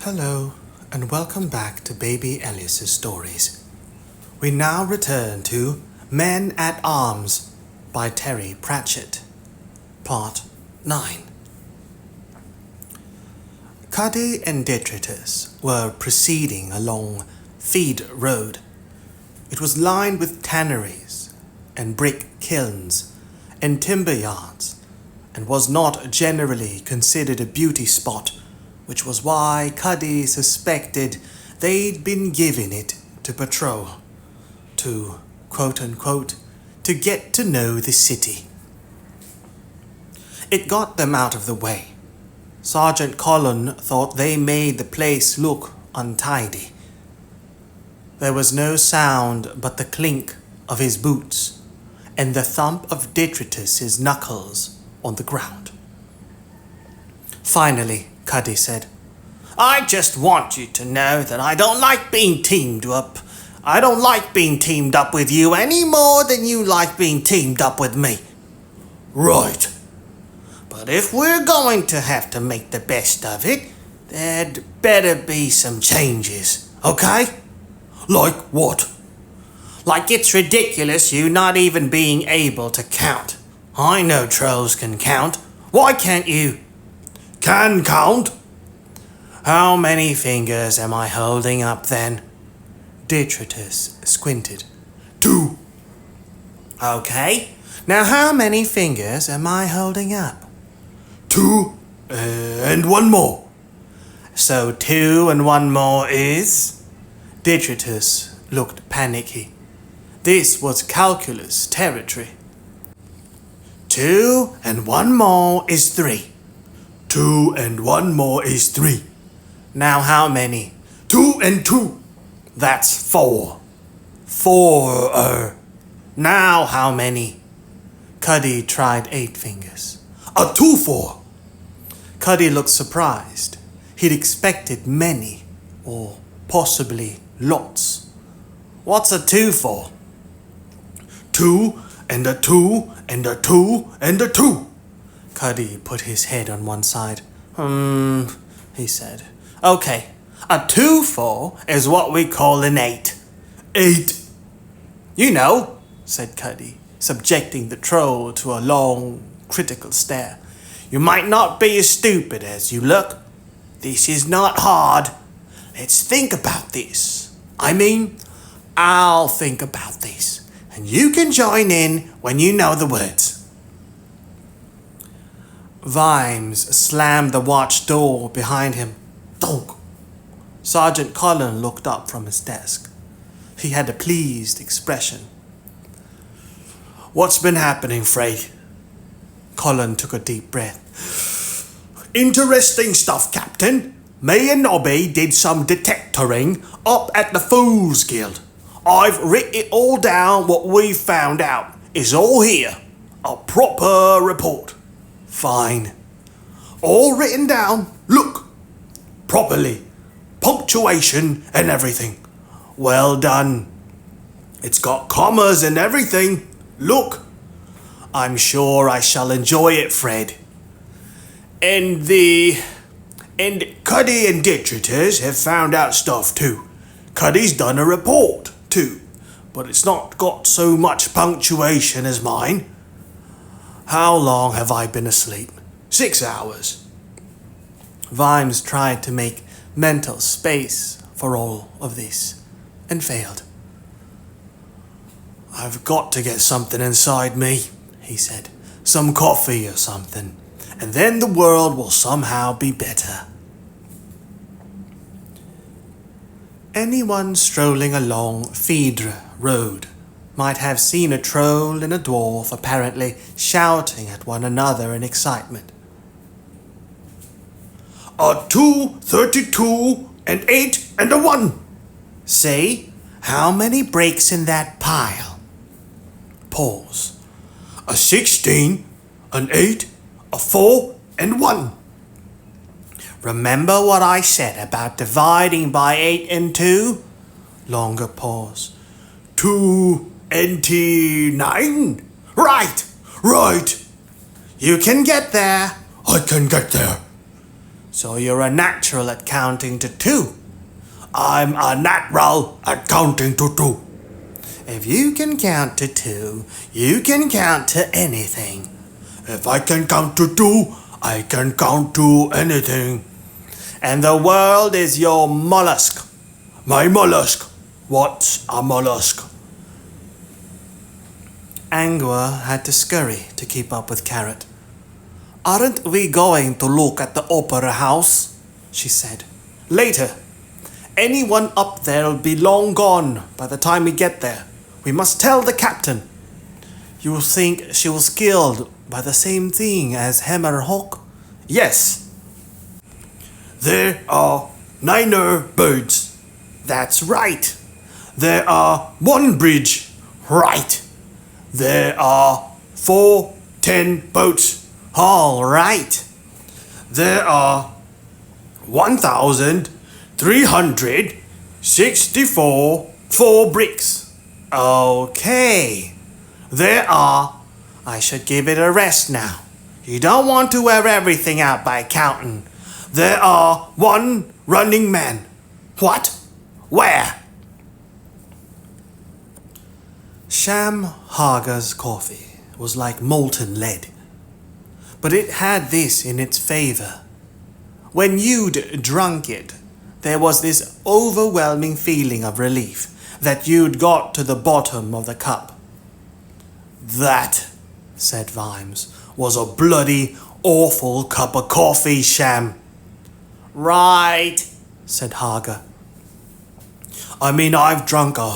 Hello, and welcome back to Baby Elias's stories. We now return to Men at Arms by Terry Pratchett, Part 9. Cuddy and Detritus were proceeding along Feed Road. It was lined with tanneries and brick kilns and timber yards, and was not generally considered a beauty spot, which was why Cuddy suspected they'd been given it to patrol, to, quote-unquote, to get to know the city. It got them out of the way. Sergeant Colin thought they made the place look untidy. There was no sound but the clink of his boots and the thump of Detritus's knuckles on the ground. Finally, Cuddy said, "I just want you to know that I don't like being teamed up. I don't like being teamed up with you any more than you like being teamed up with me." "Right. But if we're going to have to make the best of it, there'd better be some changes, okay?" "Like what?" "Like it's ridiculous you not even being able to count. I know trolls can count. Why can't you?" "Can count?" "How many fingers am I holding up then?" Detritus squinted. "2." "Okay, now how many fingers am I holding up?" 2 and 1 more. "So 2 and 1 more is?" Detritus looked panicky. This was calculus territory. 2 and 1 more is 3. 2 and 1 more is 3. "Now how many?" 2 and 2. "That's 4. 4. Now how many?" Cuddy tried 8 fingers. "A 2-4. Cuddy looked surprised. He'd expected many, or possibly lots. "What's a 2-4? 2 and a 2 and a 2 and a 2. Cuddy put his head on one side. He said. "Okay, a 2-4 is what we call an 8. 8. "You know," said Cuddy, subjecting the troll to a long, critical stare. "You might not be as stupid as you look. This is not hard. Let's think about this. I'll think about this, and you can join in when you know the words." Vimes slammed the watch door behind him. Donk! Sergeant Colin looked up from his desk. He had a pleased expression. "What's been happening, Fred?" Colin took a deep breath. "Interesting stuff, Captain. Me and Nobby did some detectoring up at the Fools Guild. I've written it all down what we've found out. It's all here. A proper report." "Fine." "All written down. Look. Properly. Punctuation and everything. Well done. It's got commas and everything. Look. I'm sure I shall enjoy it, Fred. And Cuddy and Detritus have found out stuff too. Cuddy's done a report too, but it's not got so much punctuation as mine. How long have I been asleep? 6 hours." Vimes tried to make mental space for all of this, and failed. "I've got to get something inside me," he said. "Some coffee or something, and then the world will somehow be better." Anyone strolling along Feed Road might have seen a troll and a dwarf apparently shouting at one another in excitement. "A 2, 32, and 8, and a 1. "See? How many breaks in that pile?" Pause. "A 16, an 8, a 4, and 1. "Remember what I said about dividing by 8 and 2? Longer pause. 29? Right. You can get there." "I can get there." So you're a natural at counting to 2. I'm a natural at counting to 2. If you can count to 2, you can count to anything. If I can count to 2, I can count to anything. And the world is your mollusk. My mollusk. What's a mollusk? Angua had to scurry to keep up with Carrot. Aren't we going to look at the opera house? She said. Later. Anyone up there'll be long gone by the time we get there. We must tell the captain. You think she was killed by the same thing as Hammerhawk? Yes. There are 9 birds. That's right. There are 1 bridge. Right. There are 10 boats. All right. There are 1,364 4 bricks. Okay. There are... I should give it a rest now. You don't want to wear everything out by counting. There are 1 running man. What? Where? Sham Haga's coffee was like molten lead. But it had this in its favor. When you'd drunk it, there was this overwhelming feeling of relief that you'd got to the bottom of the cup. That, said Vimes, was a bloody awful cup of coffee, Sham. Right, said Haga. I've drunk a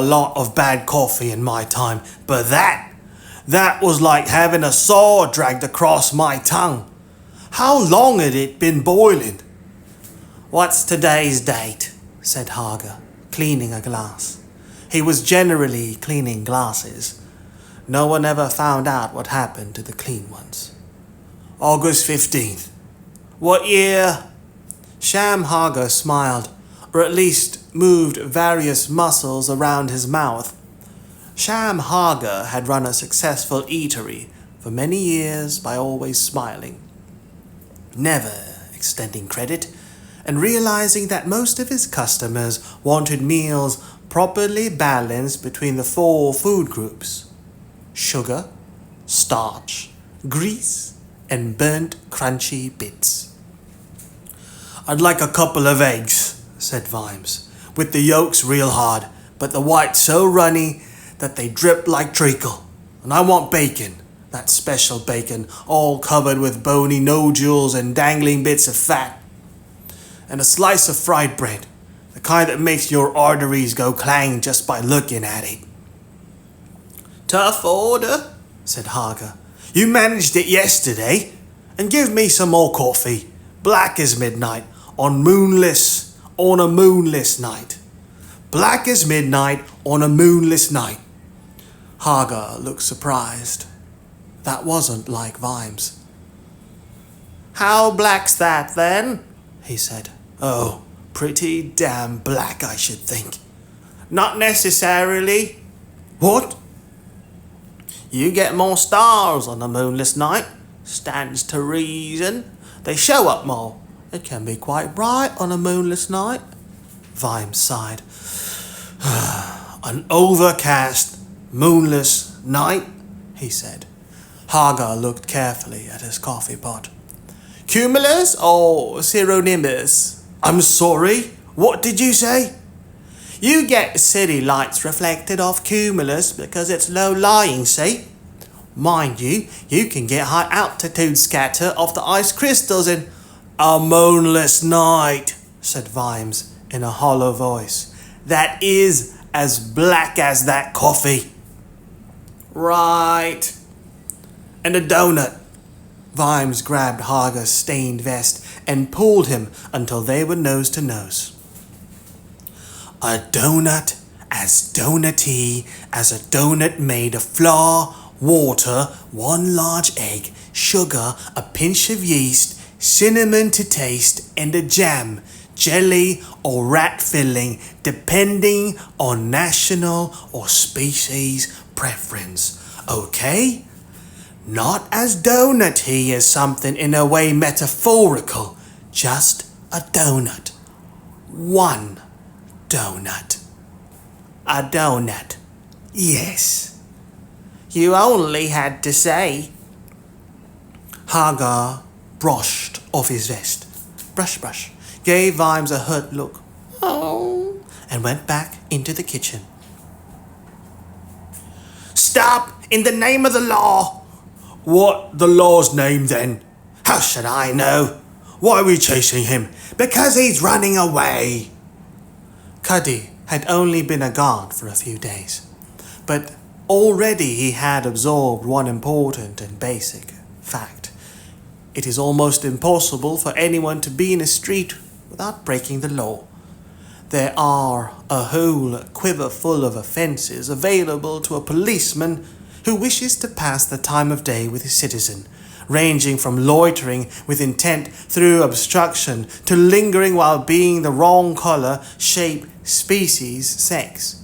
lot of bad coffee in my time, but that was like having a saw dragged across my tongue. How long had it been boiling? What's today's date? Said Haga, cleaning a glass. He was generally cleaning glasses. No one ever found out what happened to the clean ones. August 15th. What year? Sham Haga smiled, or at least moved various muscles around his mouth. Sham Haga had run a successful eatery for many years by always smiling, never extending credit, and realizing that most of his customers wanted meals properly balanced between the 4 food groups: sugar, starch, grease, and burnt crunchy bits. I'd like a couple of eggs, said Vimes, with the yolks real hard, but the whites so runny that they drip like treacle. And I want bacon, that special bacon, all covered with bony nodules and dangling bits of fat. And a slice of fried bread, the kind that makes your arteries go clang just by looking at it. Tough order, said Haga. You managed it yesterday. And give me some more coffee, black as midnight, on a moonless night. Black as midnight on a moonless night. Haga looked surprised. That wasn't like Vimes. How black's that, then? He said. Oh, pretty damn black, I should think. Not necessarily. What? You get more stars on a moonless night. Stands to reason. They show up more. It can be quite bright on a moonless night. Vimes sighed. An overcast, moonless night, he said. Haga looked carefully at his coffee pot. Cumulus or Cirronimbus? I'm sorry, what did you say? You get city lights reflected off cumulus because it's low-lying, see? Mind you, you can get high-altitude scatter off the ice crystals in a moonless night, said Vimes in a hollow voice. That is as black as that coffee. Right. And a donut. Vimes grabbed Haga's stained vest and pulled him until they were nose to nose. A donut as donutty as a donut made of flour, water, 1 large egg, sugar, a pinch of yeast, cinnamon to taste, and a jam, jelly or rat filling, depending on national or species preference. Okay? Not as donut-y as something in a way metaphorical, just a donut. One donut. A donut. Yes. You only had to say. Hagar brushed off his vest. Brush. Gave Vimes a hurt look. Oh. And went back into the kitchen. Stop! In the name of the law! What the law's name then? How should I know? Why are we chasing him? Because he's running away. Cuddy had only been a guard for a few days, but already he had absorbed one important and basic fact. It is almost impossible for anyone to be in a street without breaking the law. There are a whole quiver full of offences available to a policeman who wishes to pass the time of day with his citizen, ranging from loitering with intent through obstruction to lingering while being the wrong colour, shape, species, sex.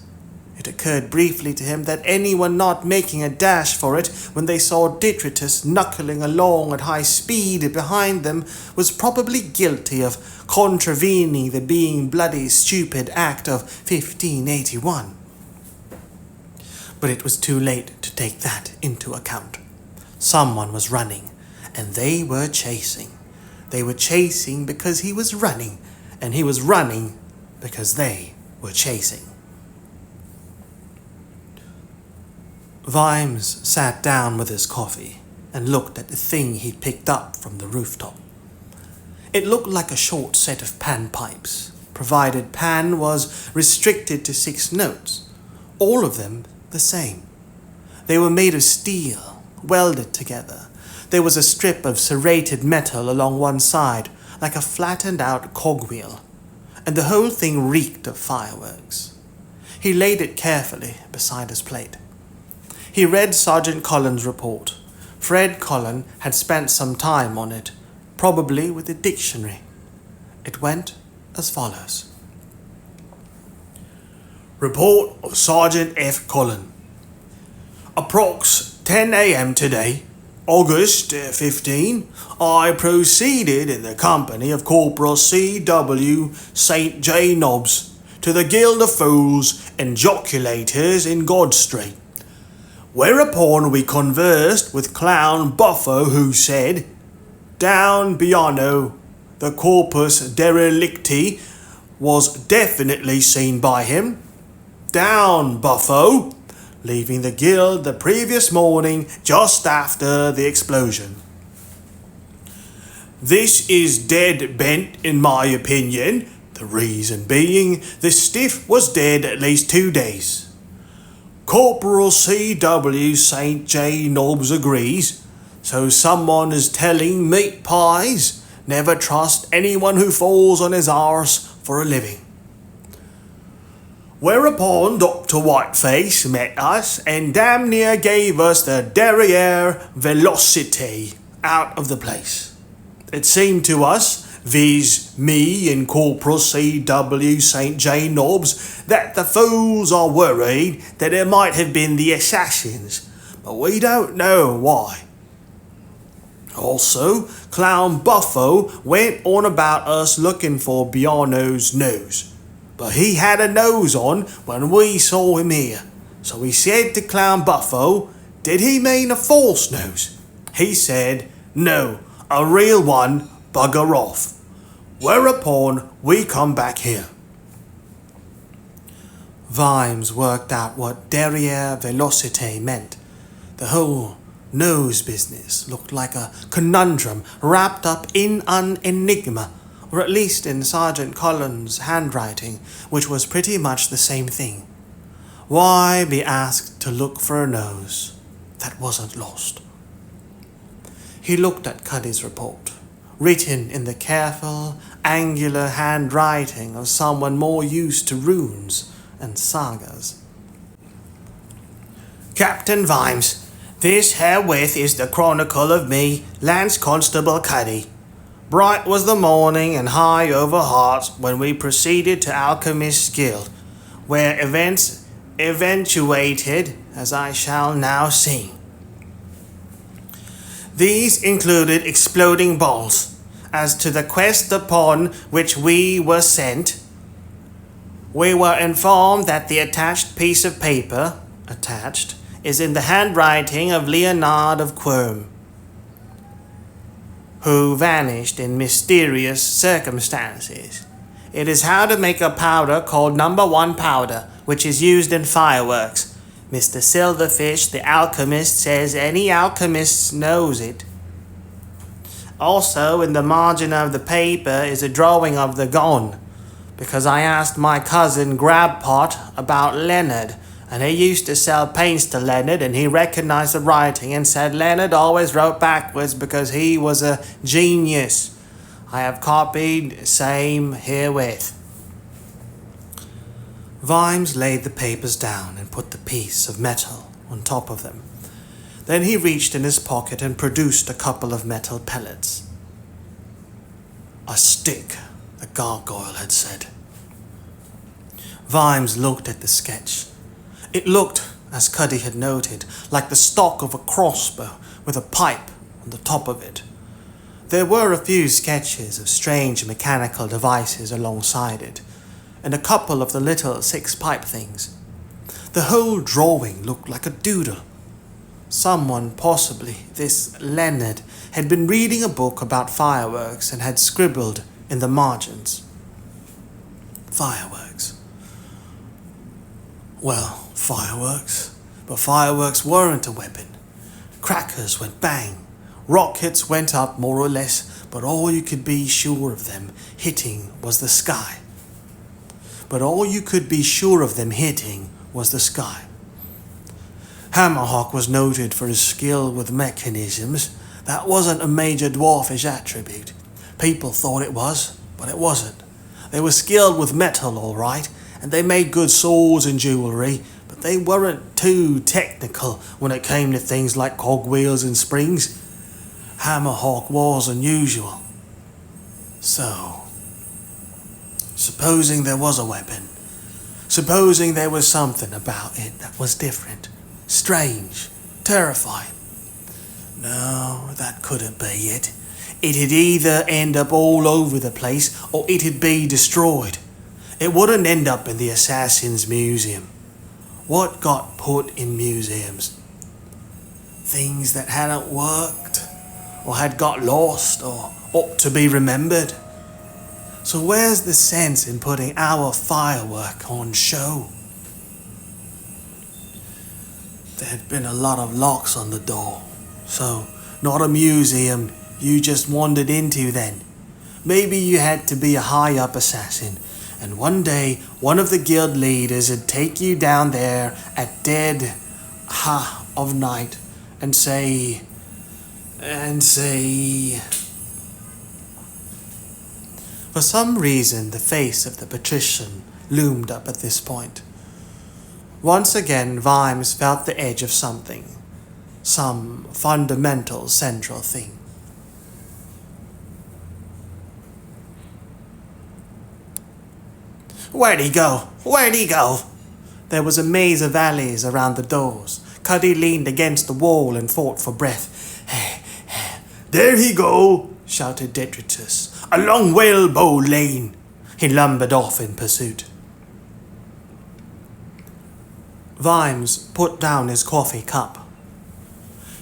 It occurred briefly to him that anyone not making a dash for it when they saw Detritus knuckling along at high speed behind them was probably guilty of contravening the being bloody stupid Act of 1581. But it was too late to take that into account. Someone was running, and they were chasing. They were chasing because he was running, and he was running because they were chasing. Vimes sat down with his coffee and looked at the thing he'd picked up from the rooftop. It looked like a short set of panpipes, provided pan was restricted to 6 notes, all of them the same. They were made of steel, welded together. There was a strip of serrated metal along one side, like a flattened-out cogwheel, and the whole thing reeked of fireworks. He laid it carefully beside his plate. He read Sergeant Cullen's report. Fred Cullen had spent some time on it, probably with a dictionary. It went as follows. Report of Sergeant F. Cullen. Approx 10 a.m. today, August 15, I proceeded in the company of Corporal C.W. St. J. Nobbs to the Guild of Fools and Joculators in God Street. Whereupon we conversed with Clown Buffo, who said, Down Biano, the corpus derelicti was definitely seen by him. Down Buffo, leaving the guild the previous morning just after the explosion. This is dead bent in my opinion, the reason being the stiff was dead at least 2 days. Corporal C.W. St. J. Nobbs agrees, so someone is telling meat pies, never trust anyone who falls on his arse for a living. Whereupon Dr. Whiteface met us and damn near gave us the derriere velocity out of the place. It seemed to us, viz. Me and Corporal C.W. St. J. Nobbs, that the fools are worried that it might have been the assassins, but we don't know why. Also, Clown Buffo went on about us looking for Biano's nose, but he had a nose on when we saw him here, so we said to Clown Buffo, did he mean a false nose? He said, no, a real one, bugger off. Whereupon we come back here. Vimes worked out what derriere velocite meant. The whole nose business looked like a conundrum wrapped up in an enigma, or at least in Sergeant Cullen's handwriting, which was pretty much the same thing. Why be asked to look for a nose that wasn't lost? He looked at Cuddy's report, written in the careful, angular handwriting of someone more used to runes and sagas. Captain Vimes, this herewith is the chronicle of me, Lance-constable Cuddy. Bright was the morning and high over hearts when we proceeded to Alchemist's Guild, where events eventuated, as I shall now sing. These included exploding balls. As to the quest upon which we were sent, we were informed that the attached piece of paper, is in the handwriting of Leonard of Quirm, who vanished in mysterious circumstances. It is how to make a powder called number 1 powder, which is used in fireworks. Mr. Silverfish, the alchemist, says any alchemist knows it. Also, in the margin of the paper is a drawing of the gun, because I asked my cousin Grabpot about Leonard, and he used to sell paints to Leonard, and he recognized the writing and said Leonard always wrote backwards because he was a genius. I have copied same herewith. Vimes laid the papers down and put the piece of metal on top of them. Then he reached in his pocket and produced a couple of metal pellets. A stick, the gargoyle had said. Vimes looked at the sketch. It looked, as Cuddy had noted, like the stock of a crossbow with a pipe on the top of it. There were a few sketches of strange mechanical devices alongside it, and a couple of the little 6-pipe things. The whole drawing looked like a doodle. Someone, possibly this Leonard, had been reading a book about fireworks and had scribbled in the margins. Fireworks. Well, fireworks. But fireworks weren't a weapon. Crackers went bang. Rockets went up more or less, but all you could be sure of them hitting was the sky. Hammerhawk was noted for his skill with mechanisms. That wasn't a major dwarfish attribute. People thought it was, but it wasn't. They were skilled with metal, all right, and they made good swords and jewelry, but they weren't too technical when it came to things like cogwheels and springs. Hammerhawk was unusual. So, supposing there was a weapon, supposing there was something about it that was different, strange, terrifying. No, that couldn't be it. It'd either end up all over the place or it'd be destroyed. It wouldn't end up in the Assassin's Museum. What got put in museums? Things that hadn't worked, or had got lost, or ought to be remembered. So where's the sense in putting our firework on show? There'd been a lot of locks on the door, so not a museum you just wandered into then. Maybe you had to be a high-up assassin, and one day one of the guild leaders would take you down there at dead of night and say... For some reason, the face of the patrician loomed up at this point. Once again, Vimes felt the edge of something, some fundamental central thing. Where'd he go? Where'd he go? There was a maze of alleys around the doors. Cuddy leaned against the wall and fought for breath. There he go, shouted Detritus. Along Whalebow Lane. He lumbered off in pursuit. Vimes put down his coffee cup.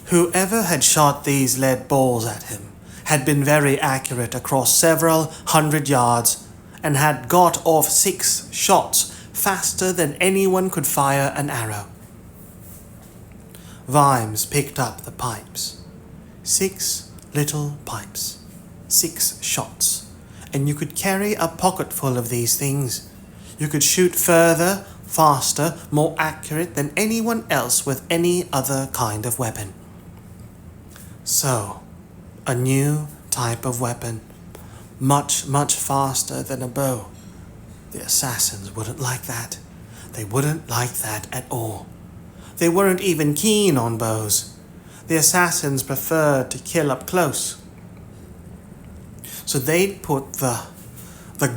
Whoever had shot these lead balls at him had been very accurate across several 100 yards and had got off 6 shots faster than anyone could fire an arrow. Vimes picked up the pipes. 6 little pipes. 6 shots. And you could carry a pocketful of these things. You could shoot further, faster, more accurate than anyone else with any other kind of weapon. So, a new type of weapon. Much, much faster than a bow. The assassins wouldn't like that. They wouldn't like that at all. They weren't even keen on bows. The assassins preferred to kill up close. So they'd put the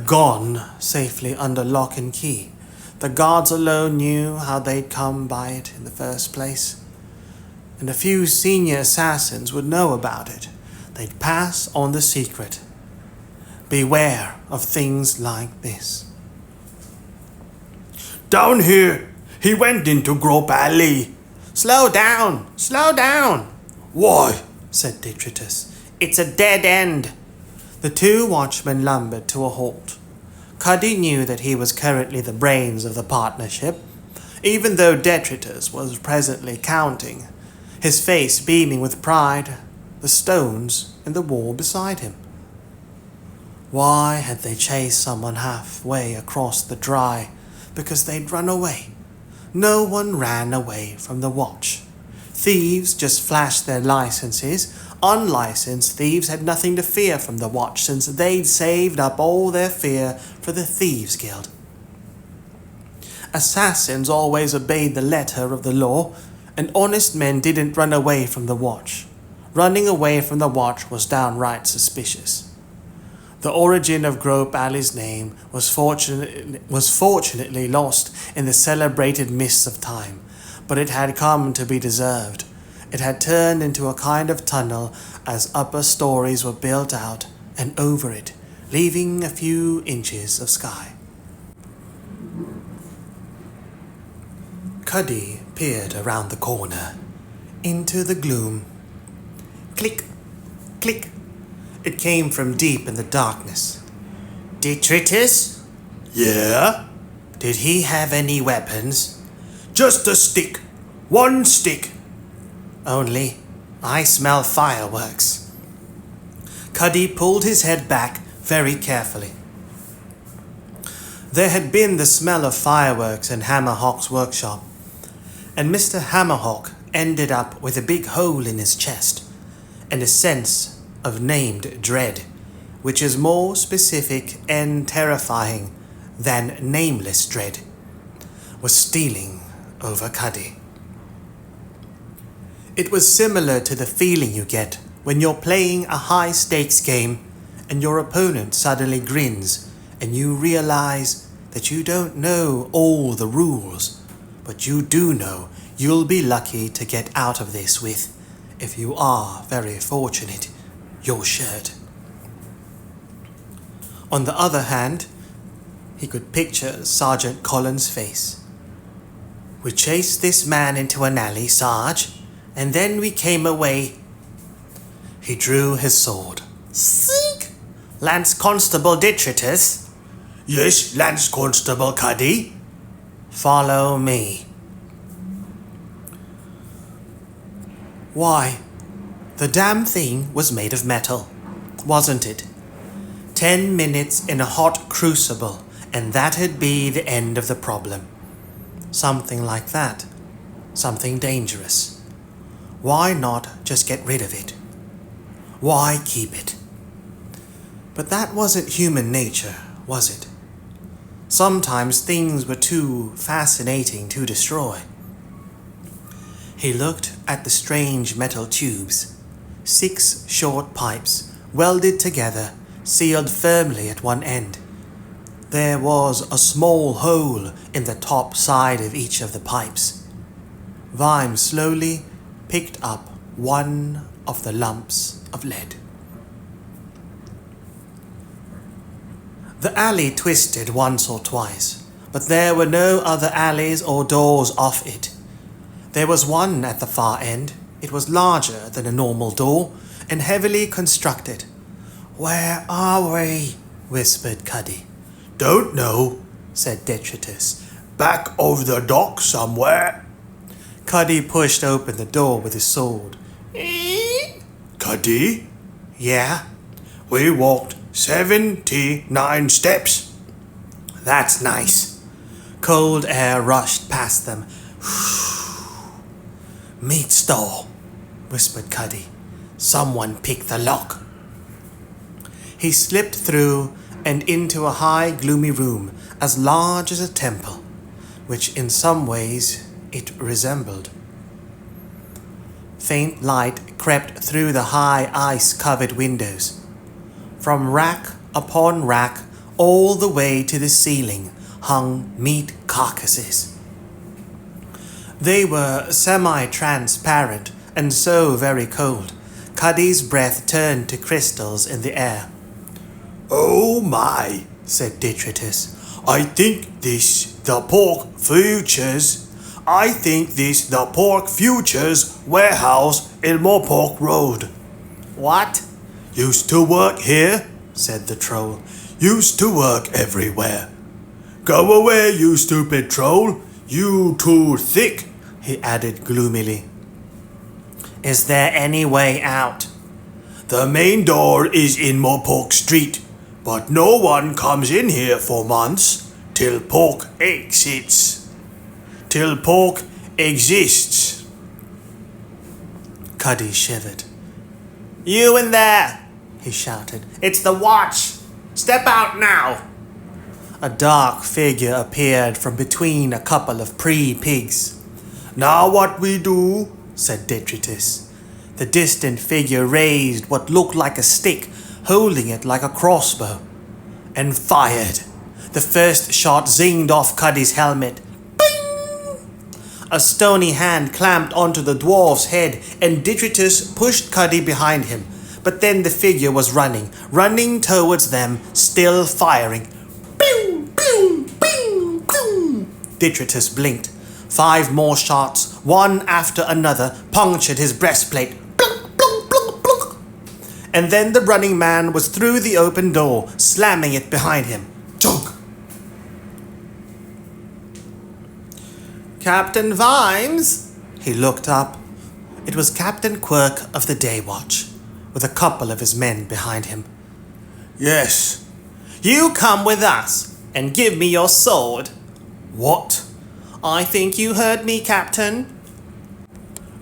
gun safely under lock and key. The gods alone knew how they'd come by it in the first place. and a few senior assassins would know about it. They'd pass on the secret. Beware of things like this. Down here! He went into Grove Alley! Slow down! Slow down! Why? Said Detritus. It's a dead end. The two watchmen lumbered to a halt. Cuddy knew that he was currently the brains of the partnership, even though Detritus was presently counting, his face beaming with pride, the stones in the wall beside him. Why had they chased someone halfway across the dry? Because they'd run away. No one ran away from the watch. Thieves just flashed their licenses. Unlicensed thieves had nothing to fear from the watch, since they'd saved up all their fear for the Thieves Guild. Assassins always obeyed the letter of the law, and honest men didn't run away from the watch. Running away from the watch was downright suspicious. The origin of Grove Alley's name was fortunately lost in the celebrated mists of time, but it had come to be deserved. It had turned into a kind of tunnel as upper stories were built out and over it, leaving a few inches of sky. Cuddy peered around the corner, into the gloom. Click, click. It came from deep in the darkness. Detritus? Yeah? Did he have any weapons? Just a stick. One stick. Only, I smell fireworks. Cuddy pulled his head back very carefully. There had been the smell of fireworks in Hammerhawk's workshop, and Mr. Hammerhawk ended up with a big hole in his chest and a sense of named dread, which is more specific and terrifying than nameless dread, was stealing over Cuddy. It was similar to the feeling you get when you're playing a high-stakes game and your opponent suddenly grins and you realize that you don't know all the rules, but you do know you'll be lucky to get out of this with, if you are very fortunate, your shirt. On the other hand, he could picture Sergeant Collins' face. We chased this man into an alley, Sarge, and then we came away. He drew his sword. Seek! Lance-constable Detritus? Yes, Lance-constable Cuddy. Follow me. Why, the damn thing was made of metal, wasn't it? 10 minutes in a hot crucible, and that'd be the end of the problem. Something like that. Something dangerous. Why not just get rid of it? Why keep it? But that wasn't human nature, was it? Sometimes things were too fascinating to destroy. He looked at the strange metal tubes, 6 short pipes, welded together, sealed firmly at one end. There was a small hole in the top side of each of the pipes. Vimes slowly picked up one of the lumps of lead. The alley twisted once or twice, but there were no other alleys or doors off it. There was one at the far end. It was larger than a normal door and heavily constructed. "Where are we?" whispered Cuddy. Don't know, said Detritus. Back of the dock somewhere. Cuddy pushed open the door with his sword. Cuddy, Yeah? we walked 79 steps. That's nice. Cold air rushed past them. Meat stall, whispered Cuddy. Someone picked the lock. He slipped through and into a high, gloomy room as large as a temple, which in some ways it resembled. Faint light crept through the high, ice-covered windows. From rack upon rack, all the way to the ceiling, hung meat carcasses. They were semi-transparent, and so very cold, Cuddy's breath turned to crystals in the air. Oh my, said Detritus. I think this the pork futures warehouse in Morpork Road. What? Used to work here, said the troll. Used to work everywhere. Go away, you stupid troll. You too thick, he added gloomily. Is there any way out? The main door is in Morpork Street, but no one comes in here for months till pork exits. Till pork exists. Cuddy shivered. You in there, he shouted. It's the watch. Step out now. A dark figure appeared from between a couple of pre-pigs. Now what we do? Said Detritus. The distant figure raised what looked like a stick, holding it like a crossbow, and fired. The first shot zinged off Cuddy's helmet. Bing! A stony hand clamped onto the dwarf's head, and Detritus pushed Cuddy behind him. But then the figure was running towards them, still firing. Pew! Pew! Pew! Pew! Detritus blinked. 5 more shots, one after another, punctured his breastplate. Plunk, plunk, plunk, plunk. And then the running man was through the open door, slamming it behind him. Chunk! Captain Vimes? He looked up. It was Captain Quirk of the Day Watch, with a couple of his men behind him. Yes. You come with us, and give me your sword. What? I think you heard me, Captain.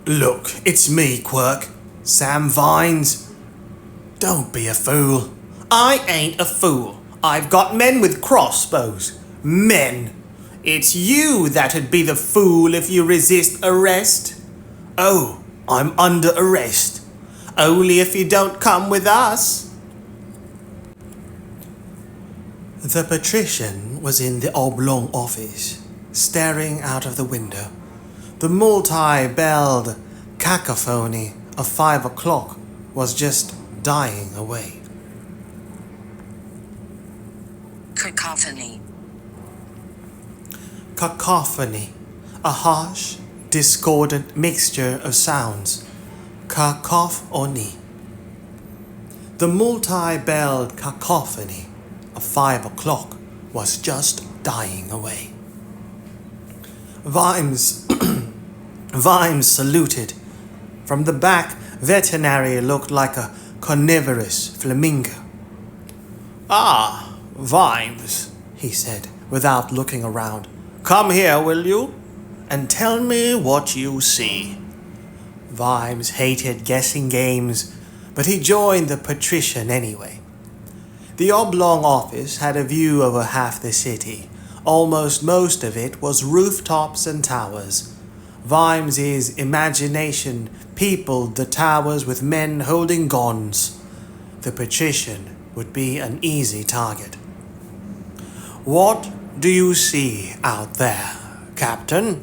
Look, it's me, Quirk. Sam Vines. Don't be a fool. I ain't a fool. I've got men with crossbows. Men. It's you that'd be the fool if you resist arrest. Oh, I'm under arrest. Only if you don't come with us. The patrician was in the oblong office, staring out of the window. The multi-belled cacophony of 5 o'clock was just dying away. Cacophony. Cacophony, a harsh, discordant mixture of sounds. Cacophony. The multi-belled cacophony of 5 o'clock was just dying away. Vimes saluted. From the back, Veterinary looked like a carnivorous flamingo. Ah, Vimes, he said, without looking around. Come here, will you? And tell me what you see. Vimes hated guessing games, but he joined the patrician anyway. The oblong office had a view over half the city. Almost most of it was rooftops and towers. Vimes's imagination peopled the towers with men holding guns. The patrician would be an easy target. What do you see out there, Captain?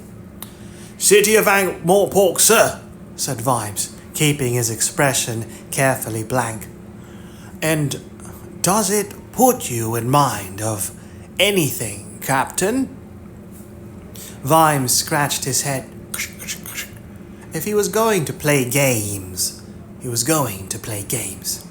City of Ankh-Morpork, sir, said Vimes, keeping his expression carefully blank. And does it put you in mind of anything, Captain? Vimes scratched his head. If he was going to play games, he was going to play games.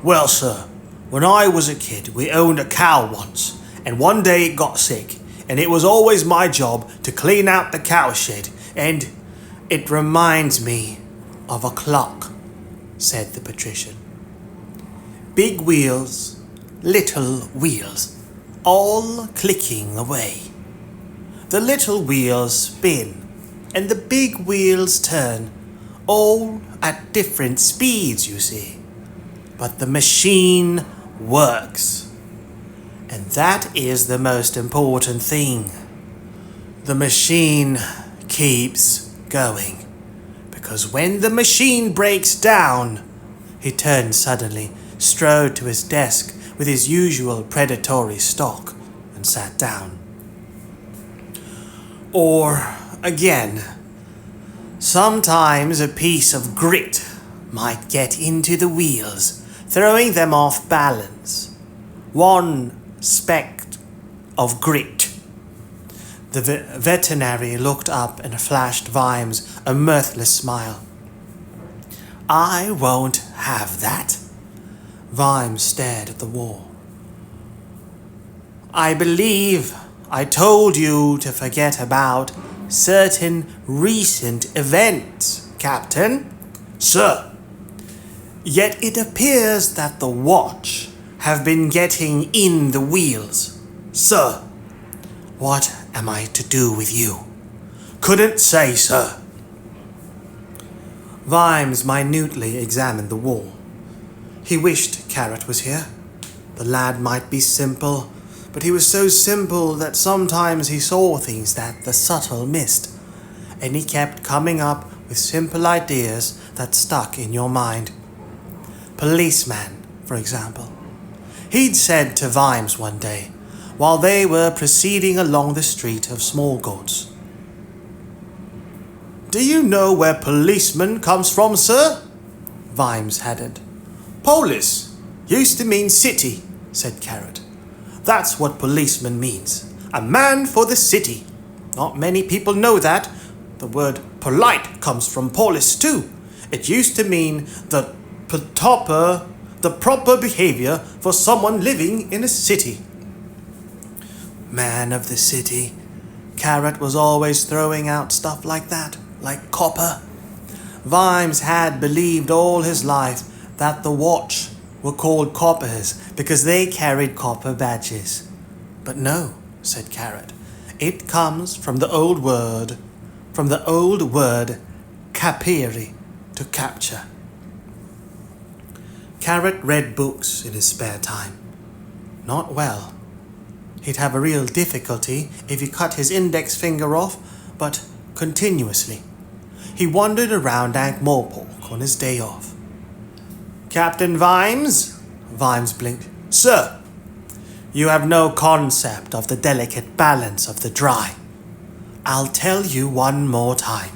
Well, sir, when I was a kid, we owned a cow once, and one day it got sick, and it was always my job to clean out the cowshed, and it reminds me of a clock, said the patrician. Big wheels, little wheels, all clicking away. The little wheels spin, and the big wheels turn, all at different speeds, you see. But the machine works. And that is the most important thing. The machine keeps going. Because when the machine breaks down, he turned suddenly, strode to his desk with his usual predatory stalk, and sat down. Or, again, Sometimes a piece of grit might get into the wheels, throwing them off balance. One speck of grit. The veterinary looked up and flashed Vimes a mirthless smile. I won't have that. Vimes stared at the wall. I believe I told you to forget about certain recent events, Captain. Sir. Yet it appears that the watch have been getting in the wheels. Sir. What am I to do with you? Couldn't say, sir. Vimes minutely examined the wall. He wished Carrot was here. The lad might be simple, but he was so simple that sometimes he saw things that the subtle missed, and he kept coming up with simple ideas that stuck in your mind. Policeman, for example. He'd said to Vimes one day, while they were proceeding along the street of Smallgoats, Do you know where policeman comes from, sir? Vimes hadn't. Polis used to mean city, said Carrot. That's what policeman means. A man for the city. Not many people know that. The word polite comes from polis too. It used to mean the proper behavior for someone living in a city. Man of the city. Carrot was always throwing out stuff like that, like copper. Vimes had believed all his life that the watch were called coppers because they carried copper badges. But no, said Carrot. It comes from the old word capere, to capture. Carrot read books in his spare time. Not well. He'd have a real difficulty if he cut his index finger off, but continuously. He wandered around Ankh-Morpork on his day off. Captain Vimes? Vimes blinked. Sir. You have no concept of the delicate balance of the dry. I'll tell you one more time.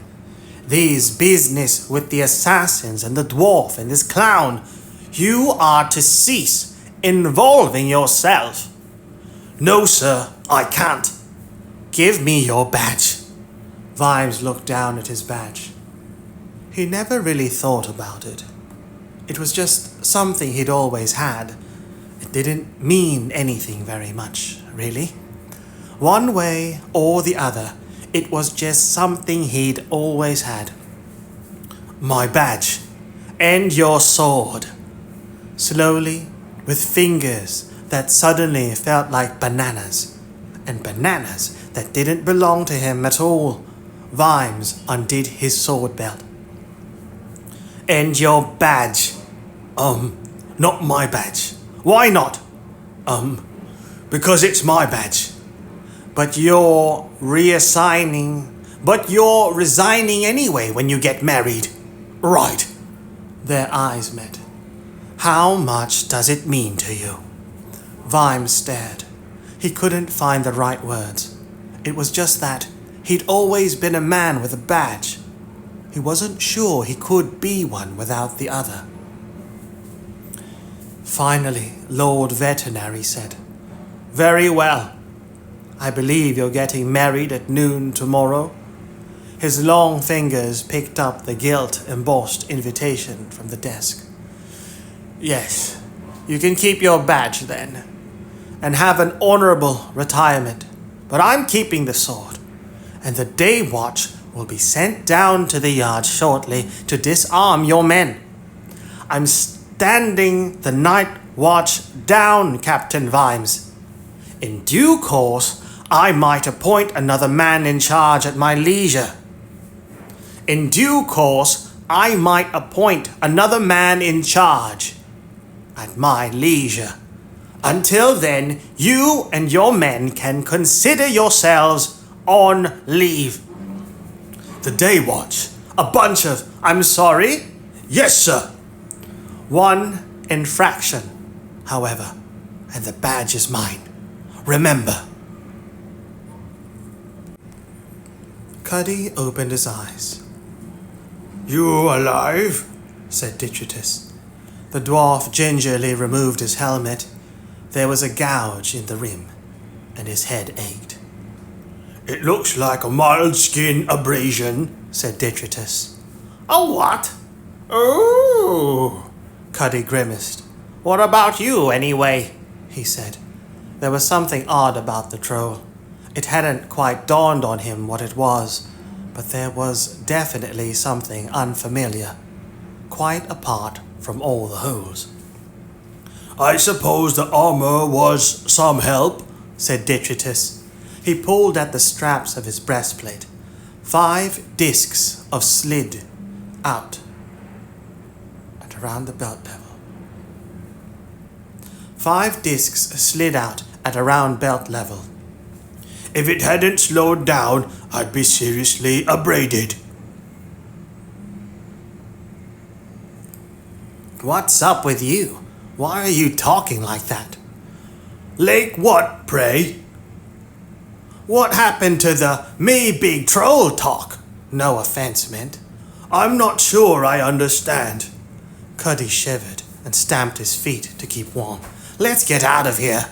These business with the assassins and the dwarf and this clown, you are to cease involving yourself. No, sir, I can't. Give me your badge. Vimes looked down at his badge. He never really thought about it. It was just something he'd always had. It didn't mean anything very much, really. One way or the other, it was just something he'd always had. My badge. And your sword. Slowly, with fingers that suddenly felt like bananas, and bananas that didn't belong to him at all, Vimes undid his sword belt. And your badge. Not my badge. Why not? Because it's my badge. But you're resigning anyway when you get married. Right. Their eyes met. How much does it mean to you? Vimes stared. He couldn't find the right words. It was just that he'd always been a man with a badge. He wasn't sure he could be one without the other. Finally, Lord Veterinary said, Very well. I believe you're getting married at noon tomorrow. His long fingers picked up the gilt-embossed invitation from the desk. Yes, you can keep your badge then, and have an honorable retirement. But I'm keeping the sword, and the day watch will be sent down to the yard shortly to disarm your men. I'm standing the night watch down, Captain Vimes. In due course, I might appoint another man in charge at my leisure. In due course, I might appoint another man in charge at my leisure. Until then, you and your men can consider yourselves on leave. The day watch. A bunch of... I'm sorry? Yes, sir. One infraction, however, and the badge is mine. Remember. Cuddy opened his eyes. You alive? said Detritus. The dwarf gingerly removed his helmet. There was a gouge in the rim, and his head ached. It looks like a mild skin abrasion, said Detritus. A what? Oh, Cuddy grimaced. What about you, anyway? He said. There was something odd about the troll. It hadn't quite dawned on him what it was, but there was definitely something unfamiliar, quite apart from all the holes. I suppose the armor was some help, said Detritus. He pulled at the straps of his breastplate. 5 discs of slid out at around the belt level. 5 discs slid out at around belt level. If it hadn't slowed down, I'd be seriously abraded. What's up with you? Why are you talking like that? Like what, pray? What happened to the me big troll talk? No offense meant. I'm not sure I understand. Cuddy shivered and stamped his feet to keep warm. Let's get out of here.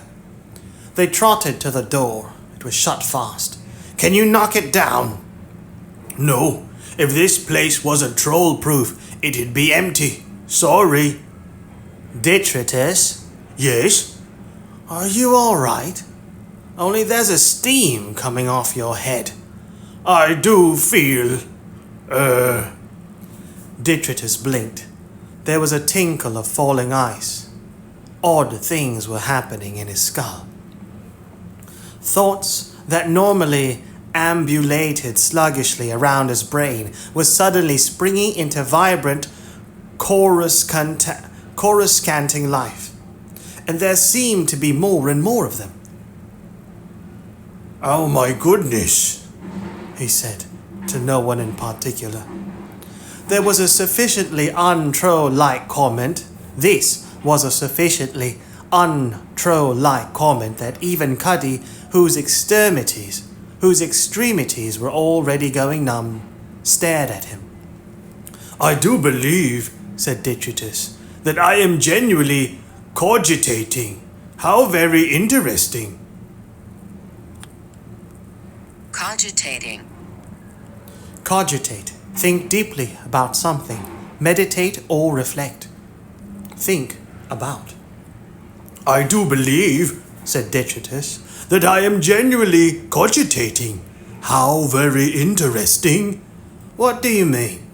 They trotted to the door. It was shut fast. Can you knock it down? No. If this place wasn't troll-proof, it'd be empty. Sorry. Detritus? Yes? Are you all right? Only there's a steam coming off your head. I do feel... Detritus blinked. There was a tinkle of falling ice. Odd things were happening in his skull. Thoughts that normally ambulated sluggishly around his brain were suddenly springing into vibrant, chorus-canting life. And there seemed to be more and more of them. Oh my goodness, he said, to no one in particular. There was a sufficiently un-troll-like comment. This was a sufficiently un-troll-like comment that even Cuddy, whose extremities were already going numb, stared at him. I do believe, said Detritus, that I am genuinely cogitating. How very interesting. Cogitating. Cogitate. Think deeply about something. Meditate or reflect. Think about. I do believe, said Detritus, that I am genuinely cogitating. How very interesting. What do you mean?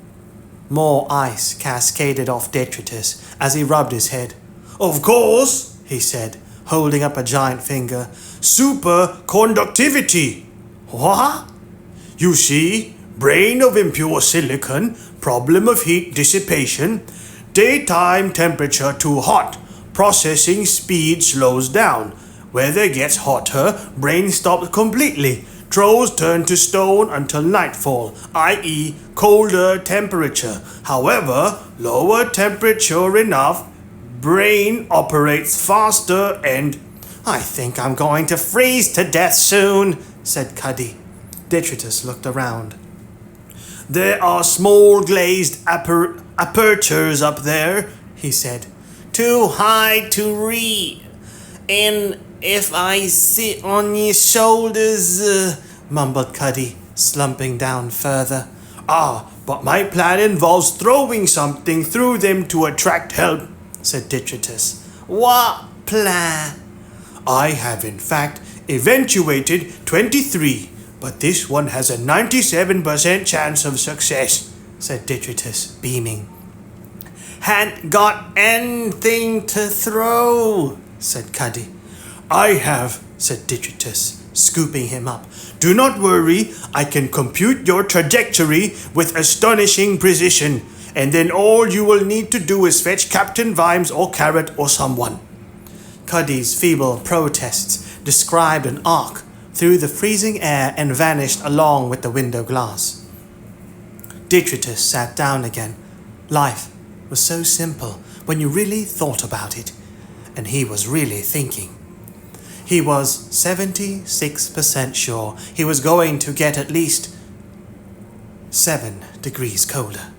More ice cascaded off Detritus as he rubbed his head. Of course, he said, holding up a giant finger. Superconductivity. What? You see, brain of impure silicon, problem of heat dissipation, daytime temperature too hot, processing speed slows down. Weather gets hotter, brain stops completely. Trolls turn to stone until nightfall, i.e. colder temperature. However, lower temperature enough, brain operates faster and... I think I'm going to freeze to death soon, said Cuddy. Detritus looked around. There are small glazed apertures up there, he said. Too high to read. And if I sit on your shoulders, mumbled Cuddy, slumping down further. Ah, but my plan involves throwing something through them to attract help, said Detritus. What plan? I have in fact eventuated 23, but this one has a 97% chance of success, said Detritus, beaming. Hadn't got anything to throw, said Cuddy. I have, said Detritus, scooping him up. Do not worry, I can compute your trajectory with astonishing precision, and then all you will need to do is fetch Captain Vimes or Carrot or someone. Cuddy's feeble protests described an arc through the freezing air and vanished along with the window glass. Detritus sat down again. Life was so simple when you really thought about it, and he was really thinking. He was 76% sure he was going to get at least 7 degrees colder.